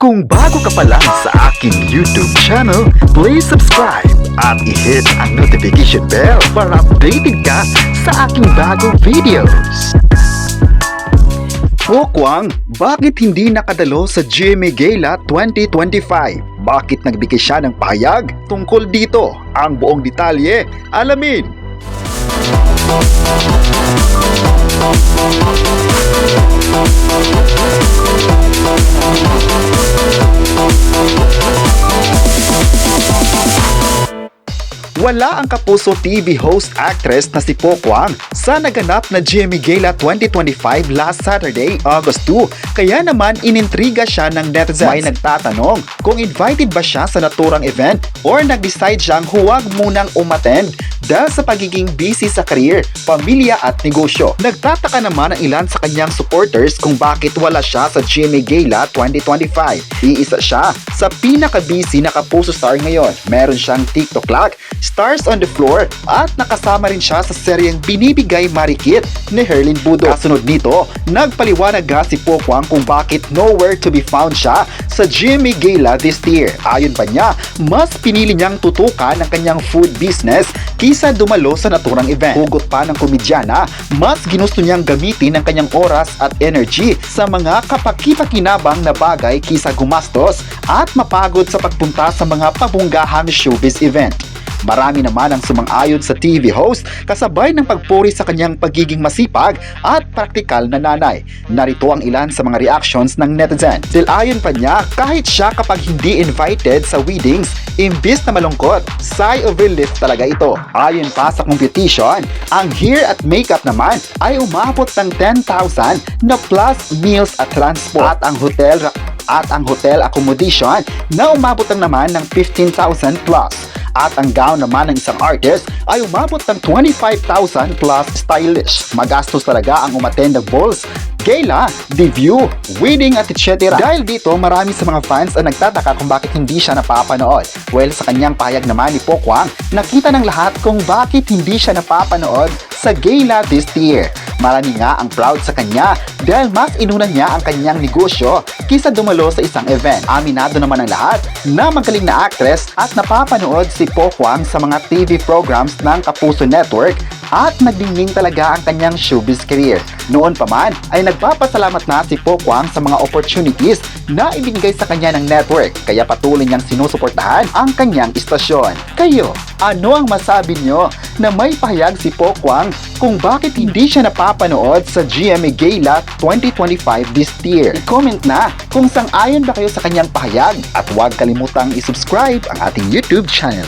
Kung bago ka pa lang sa aking YouTube channel, please subscribe at i-hit ang notification bell para updated ka sa aking bagong videos. Pokwang, bakit hindi nakadalo sa GMA Gala 2025? Bakit nagbigay siya ng pahayag tungkol dito? Ang buong detalye, alamin! Wala ang Kapuso TV host actress na si Pokwang sa naganap na GMA Gala 2025 last Saturday, August 2. Kaya naman inintriga siya ng netizens. May nagtatanong kung invited ba siya sa naturang event or nag-decide siyang huwag munang umattend dahil sa pagiging busy sa career, pamilya at negosyo. Nagtataka naman ang ilan sa kanyang supporters kung bakit wala siya sa GMA Gala 2025. Iisa siya sa pinaka-busy na Kapuso star ngayon. Meron siyang TikTok Clock, Stars on the Floor at nakasama rin siya sa seryeng Binibigay Marikit ni Herlin Budo. Kasunod nito, nagpaliwanag nga si Pokwang kung bakit nowhere to be found siya sa GMA Gala this year. Ayon pa niya, mas pinili niyang tutukan ang kanyang food business kisa dumalo sa naturang event. Hugot pa ng komedyana, mas ginusto niyang gamitin ang kanyang oras at energy sa mga kapaki-pakinabang na bagay kisa gumastos at mapagod sa pagpunta sa mga pabunggahang showbiz event. Marami naman ang sumang-ayon sa TV host kasabay ng pagpuri sa kanyang pagiging masipag at praktikal na nanay. Narito ang ilan sa mga reactions ng netizen. Dahil ayon pa niya, kahit siya kapag hindi invited sa weddings, imbis na malungkot, sigh of relief talaga ito. Ayon pa sa competition, ang hair at makeup naman ay umabot ng 10,000 na plus meals at transport at ang hotel accommodation na umabot lang naman ng 15,000 plus. At ang gown naman ng isang artist ay umabot ng 25,000 plus stylish. Magastos talaga ang umattend ng balls, gala, debut, wedding at etc. Dahil dito, marami sa mga fans ang nagtataka kung bakit hindi siya napapanood. Well, sa kanyang pahayag naman ni Pokwang, nakita ng lahat kung bakit hindi siya napapanood sa gala this year. Marami nga ang proud sa kanya dahil mas inuna niya ang kanyang negosyo kisa dumalo sa isang event. Aminado naman ang lahat na magaling na actress at napapanood si Pokwang sa mga TV programs ng Kapuso Network at nagdingning talaga ang kanyang showbiz career. Noon pa man ay nagpapasalamat na si Pokwang sa mga opportunities na ibinigay sa kanya ng network kaya patuloy niyang sinusuportahan ang kanyang istasyon. Kayo, ano ang masabi niyo na may pahayag si Pokwang kung bakit hindi siya napapanood sa GMA Gala 2025 this year? I-comment na kung sang-ayon ba kayo sa kanyang pahayag at huwag kalimutang i-subscribe ang ating YouTube channel.